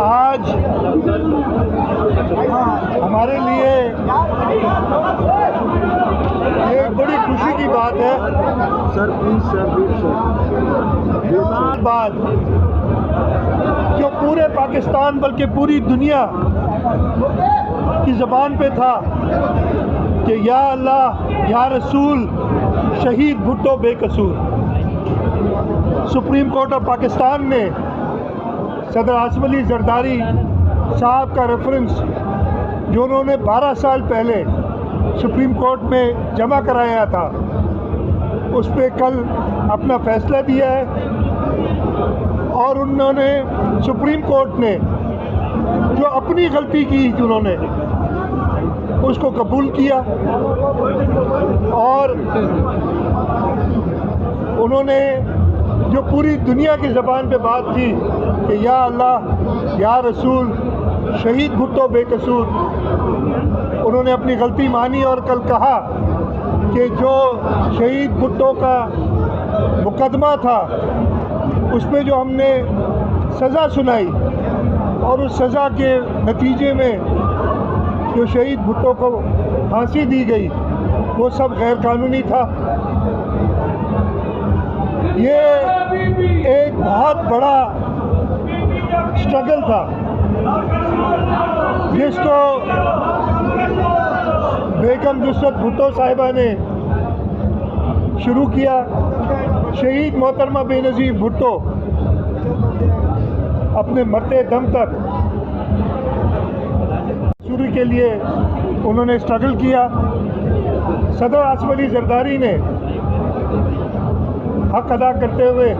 आज हमारे लिए ये एक बड़ी खुशी की बात है बाद जो पूरे पाकिस्तान बल्कि पूरी दुनिया की ज़बान पे था कि या अल्लाह या रसूल शहीद भुट्टो बेकसूर। सुप्रीम कोर्ट ऑफ पाकिस्तान ने सदर आसिफ अली जरदारी साहब का रेफरेंस जो उन्होंने 12 साल पहले सुप्रीम कोर्ट में जमा कराया था उस पर कल अपना फैसला दिया है और उन्होंने सुप्रीम कोर्ट ने जो अपनी गलती की उन्होंने उसको कबूल किया और उन्होंने जो पूरी दुनिया की ज़बान पे बात थी कि या अल्लाह या रसूल शहीद भुट्टो बेकसूर, उन्होंने अपनी गलती मानी और कल कहा कि जो शहीद भुट्टो का मुकदमा था उस पे जो हमने सज़ा सुनाई और उस सज़ा के नतीजे में जो शहीद भुट्टो को फांसी दी गई वो सब गैर कानूनी था। ये एक बहुत बड़ा स्ट्रगल था जिसको बेगम नुसरत भुट्टो साहिबा ने शुरू किया। शहीद मोहतरमा बेनज़ीर भुट्टो अपने मरते दम तक शुरू के लिए उन्होंने स्ट्रगल किया। सदर आसिफ अली जरदारी ने हक अदा करते हुए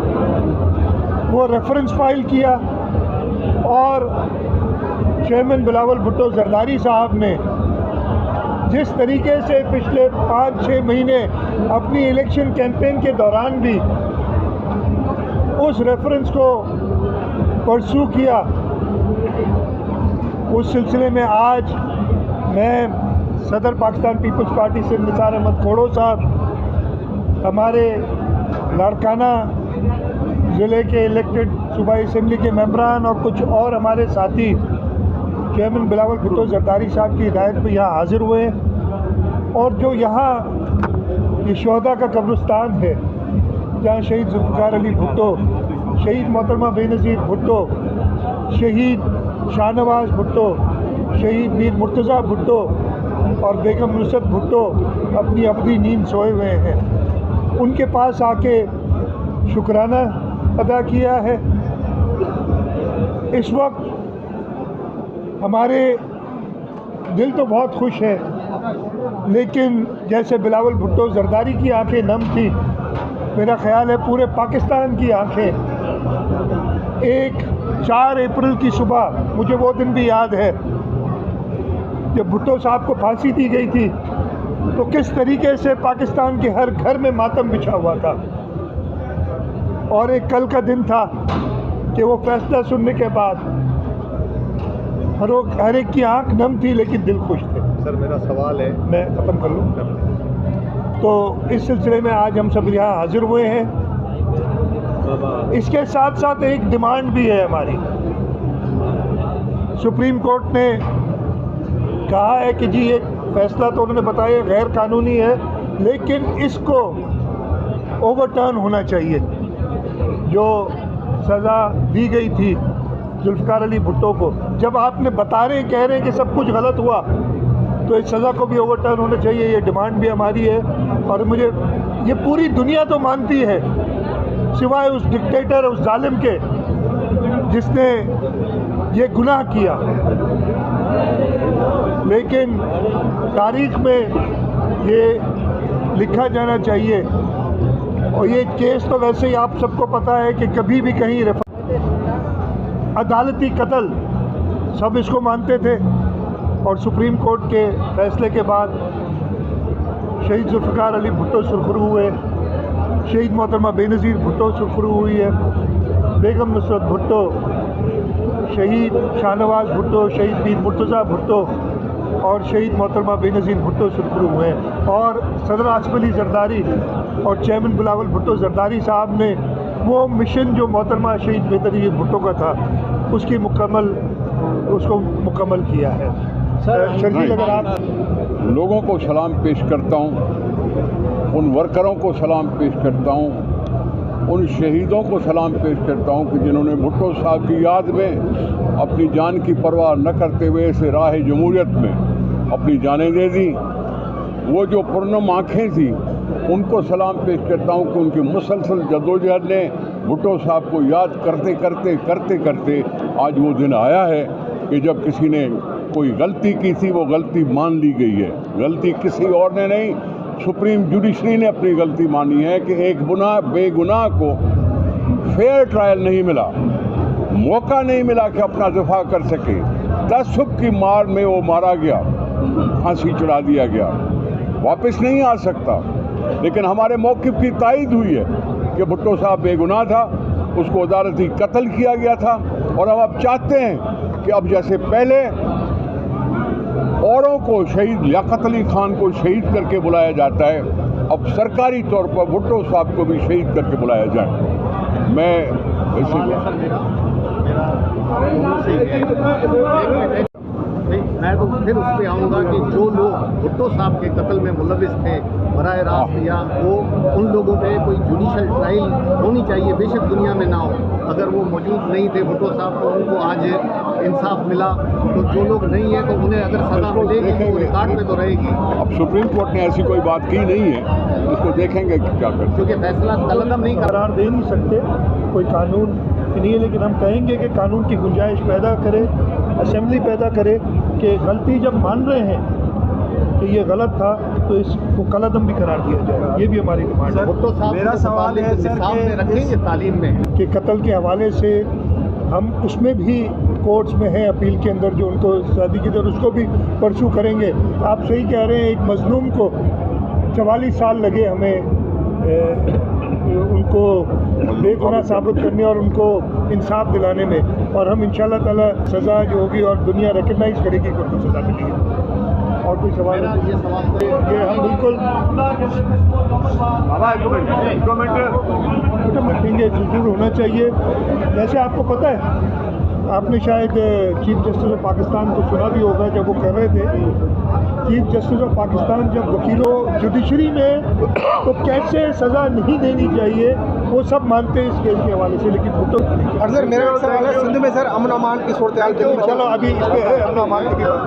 वो रेफरेंस फाइल किया और चेयरमैन बिलावल भुट्टो जरदारी साहब ने जिस तरीके से पिछले 5-6 महीने अपनी इलेक्शन कैंपेन के दौरान भी उस रेफरेंस को परसू किया, उस सिलसिले में आज मैं सदर पाकिस्तान पीपल्स पार्टी से निसार अहमद खोड़ो साहब, हमारे लाड़काना ज़िले के इलेक्टेड सूबाई असम्बली के मेंबरान और कुछ और हमारे साथी चेयरमैन बिलावल भुट्टो जरदारी साहब की हिदायत पर यहाँ हाज़िर हुए और जो यहाँ ये शहदा का कब्रिस्तान है जहाँ शहीद जुल्फ़िकार अली भुट्टो, शहीद मोहतरमा बेनज़ीर भुट्टो, शहीद शाहनवाज भुट्टो, शहीद मीर मुर्तज़ा भुट्टो और बेगम नुसरत भुट्टो अपनी अबदी नींद सोए हुए हैं, उनके पास आके शुक्राना अदा किया है। इस वक्त हमारे दिल तो बहुत खुश है, लेकिन जैसे बिलावल भुट्टो जरदारी की आंखें नम थी, मेरा ख्याल है पूरे पाकिस्तान की आंखें 4 अप्रैल की सुबह, मुझे वो दिन भी याद है जब भुट्टो साहब को फांसी दी गई थी तो किस तरीके से पाकिस्तान के हर घर में मातम बिछा हुआ था और एक कल का दिन था कि वो फैसला सुनने के बाद हर एक की आंख नम थी लेकिन दिल खुश थे। सर मेरा सवाल है, मैं ख़त्म कर लूँ तो इस सिलसिले में आज हम सब यहाँ हाजिर हुए हैं। इसके साथ साथ एक डिमांड भी है हमारी। सुप्रीम कोर्ट ने कहा है कि जी एक फैसला तो उन्होंने बताया गैर कानूनी है, लेकिन इसको ओवरटर्न होना चाहिए। जो सज़ा दी गई थी जुल्फ़िकार अली भुट्टो को, जब आपने कह रहे हैं कि सब कुछ गलत हुआ तो इस सज़ा को भी ओवरटर्न होना चाहिए। ये डिमांड भी हमारी है और मुझे ये पूरी दुनिया तो मानती है सिवाय उस डिक्टेटर, उस जालिम के जिसने ये गुनाह किया, लेकिन तारीख़ में ये लिखा जाना चाहिए। और ये केस तो वैसे ही आप सबको पता है कि कभी भी कहीं अदालती कत्ल सब इसको मानते थे और सुप्रीम कोर्ट के फैसले के बाद शहीद जुल्फ़िकार अली भुट्टो सुरखरू हुए, शहीद मोहतरमा बेनज़ीर भुट्टो सुरखरू हुई है, बेगम नुसरत भुट्टो, शहीद शाहनवाज भुट्टो, शहीद मीर मुर्तज़ा भुट्टो और शहीद मोहतरमा बेनज़ीर भुट्टो सुरखरू हुए। और सदर आसिफ अली जरदारी और चेयरमैन बिलावल भुट्टो जरदारी साहब ने वो मिशन जो मोहतरमा शहीद बेनज़ीर भुट्टो का था उसको मुकम्मल किया है। शर्जील, अगर आप लोगों को सलाम पेश करता हूँ, उन वर्करों को सलाम पेश करता हूँ, उन शहीदों को सलाम पेश करता हूँ कि जिन्होंने भुट्टो साहब की याद में अपनी जान की परवाह न करते हुए इस राह जमहूरियत में अपनी जानें दे दी। वो जो पुरनम आँखें थी उनको सलाम पेश करता हूँ कि उनकी मुसलसल जद्दोजहद ने भुट्टो साहब को याद करते करते आज वो दिन आया है कि जब किसी ने कोई गलती की थी वो गलती मान ली गई है। गलती किसी और ने नहीं, सुप्रीम जुडिशरी ने अपनी गलती मानी है कि एक बेगुनाह को फेयर ट्रायल नहीं मिला, मौका नहीं मिला कि अपना दफा कर सके। तअस्सुब की मार में वो मारा गया, फांसी चढ़ा दिया गया, वापस नहीं आ सकता। लेकिन हमारे मौक़िफ़ की तायीद हुई है कि भुट्टो साहब बेगुनाह था, उसको अदालती कत्ल किया गया था। और अब चाहते हैं कि अब जैसे पहले औरों को शहीद लियाकत अली खान को शहीद करके बुलाया जाता है, अब सरकारी तौर पर भुट्टो साहब को भी शहीद करके बुलाया जाए। मैं तो फिर उस पर आऊँगा कि जो लोग भुट्टो साहब के कत्ल में मुलविस थे बराह रास्त, या वो उन लोगों पे कोई जुडिशल ट्रायल होनी चाहिए, बेशक दुनिया में ना हो। अगर वो मौजूद नहीं थे भुट्टो साहब तो उनको आज इंसाफ मिला, तो जो लोग नहीं है तो उन्हें अगर सज़ा मिलेगी तो रिकॉर्ड पे तो रहेगी। अब सुप्रीम कोर्ट ने ऐसी कोई बात की नहीं है, उसको देखेंगे कि क्या करते, क्योंकि फैसला तलकम नहीं करार दे नहीं सकते, कोई कानून नहीं है। लेकिन हम कहेंगे कि कानून की गुंजाइश पैदा करे, असेंबली पैदा करे कि गलती जब मान रहे हैं कि ये गलत था तो इसको कलअदम भी करार दिया जाए। ये भी हमारी डिमांड है। भुट्टो साहब मेरा सवाल है सर कि रखेंगे तालीम में कि कत्ल के हवाले से हम उसमें भी कोर्ट्स में हैं, अपील के अंदर जो उनको शादी की तरह उसको भी परसू करेंगे। आप सही कह रहे हैं, एक मजलूम को 44 साल लगे हमें उनको बेगुनाह साबित करने और उनको इंसाफ दिलाने में, और हम इंशाल्लाह ताला सज़ा जो होगी और दुनिया रिकग्नाइज करेगी कि उनको सज़ा मिलेगी। और कोई सवाल ये हम बिल्कुल रखेंगे, जरूर होना चाहिए। जैसे आपको पता है, आपने शायद चीफ जस्टिस ऑफ पाकिस्तान को सुना भी होगा जब वो कर रहे थे, चीफ जस्टिस ऑफ पाकिस्तान जब वकीलों जुडिशरी में तो कैसे सज़ा नहीं देनी चाहिए वो सब मानते हैं इस केस के हवाले से। लेकिन भुट्टो सर मेरा सवाल है, सिंध में सर अमन अमान की सूरत हाल, चलो अभी इस पर है अमन अमान की बात।